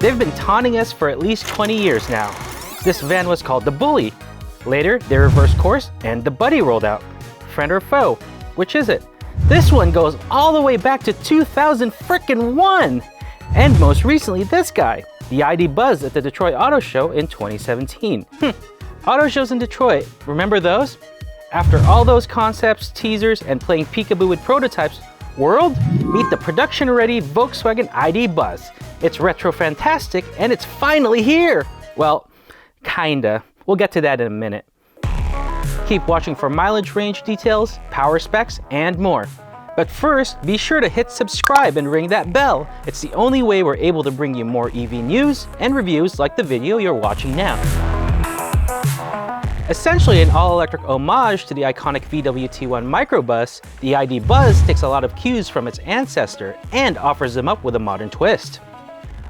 They've been taunting us for at least 20 years now. This van was called the Bully. Later, they reversed course and the Buddy rolled out. Friend or foe? Which is it? This one goes all the way back to 2001! And most recently this guy, the id.buzz at the Detroit Auto Show in 2017. Auto shows in Detroit, remember those? After all those concepts, teasers, and playing peekaboo with prototypes, world, meet the production-ready Volkswagen ID.buzz. It's retro-fantastic, and it's finally here! Well, kinda. We'll get to that in a minute. Keep watching for mileage range details, power specs, and more. But first, be sure to hit subscribe and ring that bell. It's the only way we're able to bring you more EV news and reviews like the video you're watching now. Essentially an all-electric homage to the iconic VW T1 microbus, the ID.buzz takes a lot of cues from its ancestor and offers them up with a modern twist.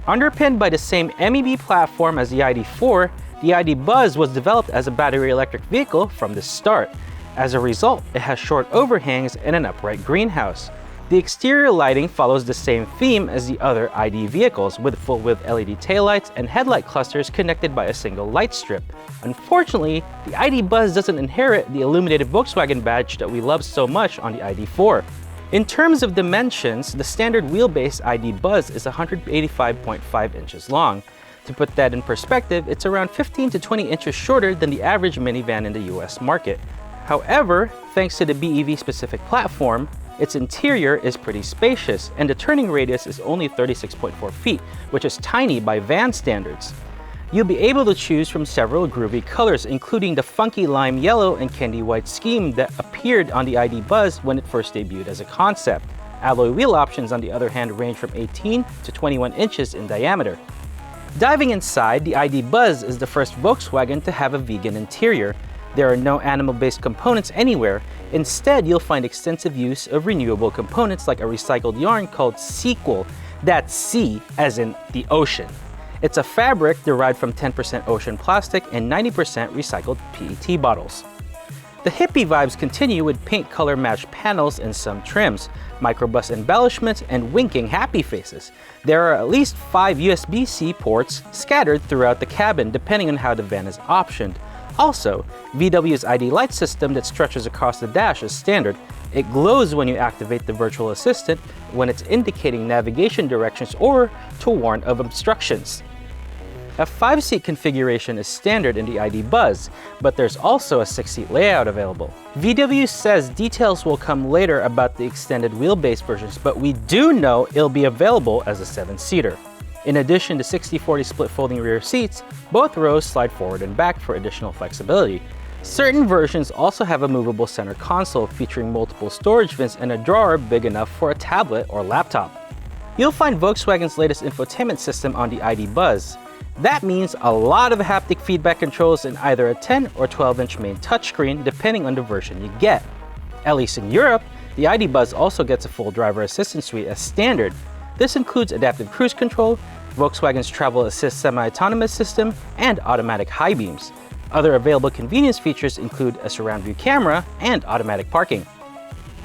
Underpinned by the same MEB platform as the ID.4, the ID.buzz was developed as a battery electric vehicle from the start. As a result, it has short overhangs and an upright greenhouse. The exterior lighting follows the same theme as the other ID vehicles, with full-width LED taillights and headlight clusters connected by a single light strip. Unfortunately, the ID.buzz doesn't inherit the illuminated Volkswagen badge that we love so much on the ID.4. In terms of dimensions, the standard wheelbase ID.buzz is 185.5 inches long. To put that in perspective, it's around 15 to 20 inches shorter than the average minivan in the US market. However, thanks to the BEV-specific platform, its interior is pretty spacious, and the turning radius is only 36.4 feet, which is tiny by van standards. You'll be able to choose from several groovy colors, including the funky lime yellow and candy white scheme that appeared on the ID.buzz when it first debuted as a concept. Alloy wheel options, on the other hand, range from 18 to 21 inches in diameter. Diving inside, the ID.buzz is the first Volkswagen to have a vegan interior. There are no animal-based components anywhere. Instead, you'll find extensive use of renewable components like a recycled yarn called Sequel. That's C as in the ocean. It's a fabric derived from 10% ocean plastic and 90% recycled PET bottles. The hippie vibes continue with paint color matched panels and some trims, microbus embellishments, and winking happy faces. There are at least 5 USB-C ports scattered throughout the cabin depending on how the van is optioned. Also, VW's ID light system that stretches across the dash is standard. It glows when you activate the virtual assistant when it's indicating navigation directions or to warn of obstructions. A 5-seat configuration is standard in the ID.buzz, but there's also a 6-seat layout available. VW says details will come later about the extended wheelbase versions, but we do know it'll be available as a 7-seater. In addition to 60/40 split folding rear seats, both rows slide forward and back for additional flexibility. Certain versions also have a movable center console featuring multiple storage vents and a drawer big enough for a tablet or laptop. You'll find Volkswagen's latest infotainment system on the ID.buzz. That means a lot of haptic feedback controls in either a 10 or 12-inch main touchscreen depending on the version you get. At least in Europe, the ID.buzz also gets a full driver assistance suite as standard. This includes adaptive cruise control, Volkswagen's Travel Assist semi-autonomous system, and automatic high beams. Other available convenience features include a surround view camera and automatic parking.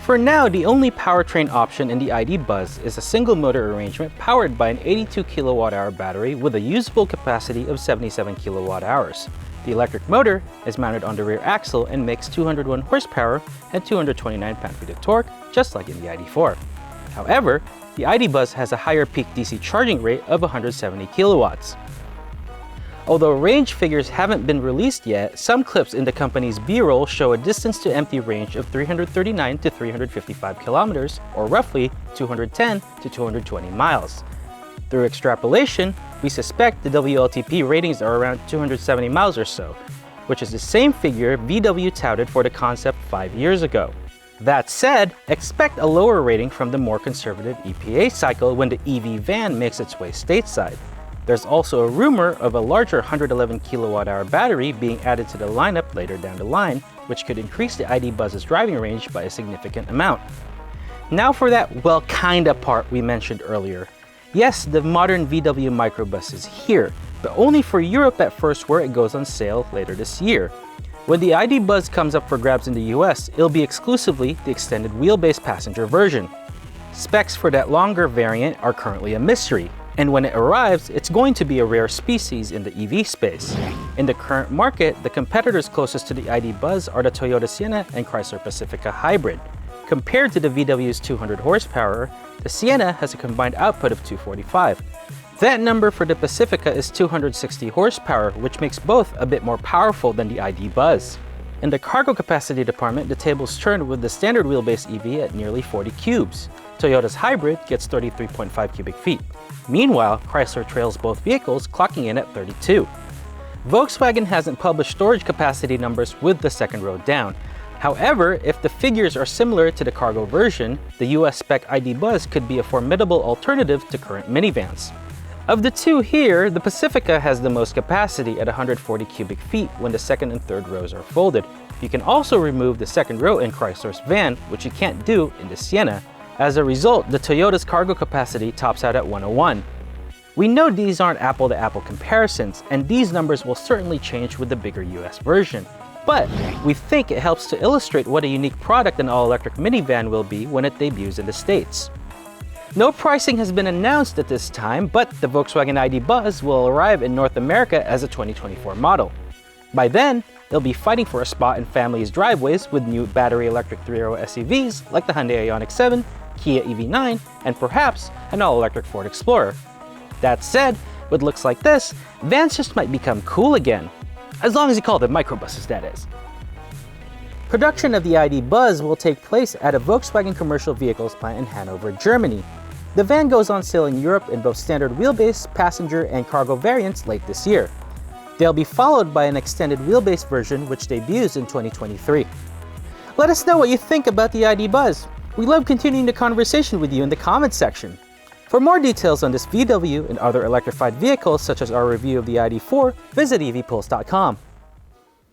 For now, the only powertrain option in the ID.buzz is a single motor arrangement powered by an 82 kWh battery with a usable capacity of 77 kWh. The electric motor is mounted on the rear axle and makes 201 horsepower and 229 pound-feet of torque, just like in the ID.4. However, the ID.buzz has a higher peak DC charging rate of 170 kilowatts. Although range figures haven't been released yet, some clips in the company's B-roll show a distance to empty range of 339 to 355 kilometers, or roughly 210 to 220 miles. Through extrapolation, we suspect the WLTP ratings are around 270 miles or so, which is the same figure VW touted for the concept 5 years ago. That said, expect a lower rating from the more conservative EPA cycle when the EV van makes its way stateside. There's also a rumor of a larger 111 kWh battery being added to the lineup later down the line, which could increase the ID.buzz's driving range by a significant amount. Now for that well kinda part we mentioned earlier. Yes, the modern VW microbus is here, but only for Europe at first, where it goes on sale later this year. When the ID.buzz comes up for grabs in the US, it'll be exclusively the extended wheelbase passenger version. Specs for that longer variant are currently a mystery. And when it arrives, it's going to be a rare species in the EV space. In the current market, the competitors closest to the ID. Buzz are the Toyota Sienna and Chrysler Pacifica Hybrid. Compared to the VW's 200 horsepower, the Sienna has a combined output of 245. That number for the Pacifica is 260 horsepower, which makes both a bit more powerful than the ID. Buzz. In the cargo capacity department, the tables turn with the standard wheelbase EV at nearly 40 cubes. Toyota's Hybrid gets 33.5 cubic feet. Meanwhile, Chrysler trails both vehicles, clocking in at 32. Volkswagen hasn't published storage capacity numbers with the second row down. However, if the figures are similar to the cargo version, the US Spec ID. Buzz could be a formidable alternative to current minivans. Of the two here, the Pacifica has the most capacity at 140 cubic feet when the second and third rows are folded. You can also remove the second row in Chrysler's van, which you can't do in the Sienna. As a result, the Toyota's cargo capacity tops out at 101. We know these aren't apple-to-apple comparisons, and these numbers will certainly change with the bigger US version. But we think it helps to illustrate what a unique product an all-electric minivan will be when it debuts in the States. No pricing has been announced at this time, but the Volkswagen ID. Buzz will arrive in North America as a 2024 model. By then, they'll be fighting for a spot in families' driveways with new battery electric 3-row SUVs like the Hyundai Ioniq 7, Kia EV9, and perhaps an all-electric Ford Explorer. That said, with looks like this, vans just might become cool again. As long as you call them microbuses, that is. Production of the ID. Buzz will take place at a Volkswagen commercial vehicles plant in Hanover, Germany. The van goes on sale in Europe in both standard wheelbase, passenger, and cargo variants late this year. They'll be followed by an extended wheelbase version which debuts in 2023. Let us know what you think about the ID. Buzz. We love continuing the conversation with you in the comments section. For more details on this VW and other electrified vehicles such as our review of the ID.4, visit evpulse.com.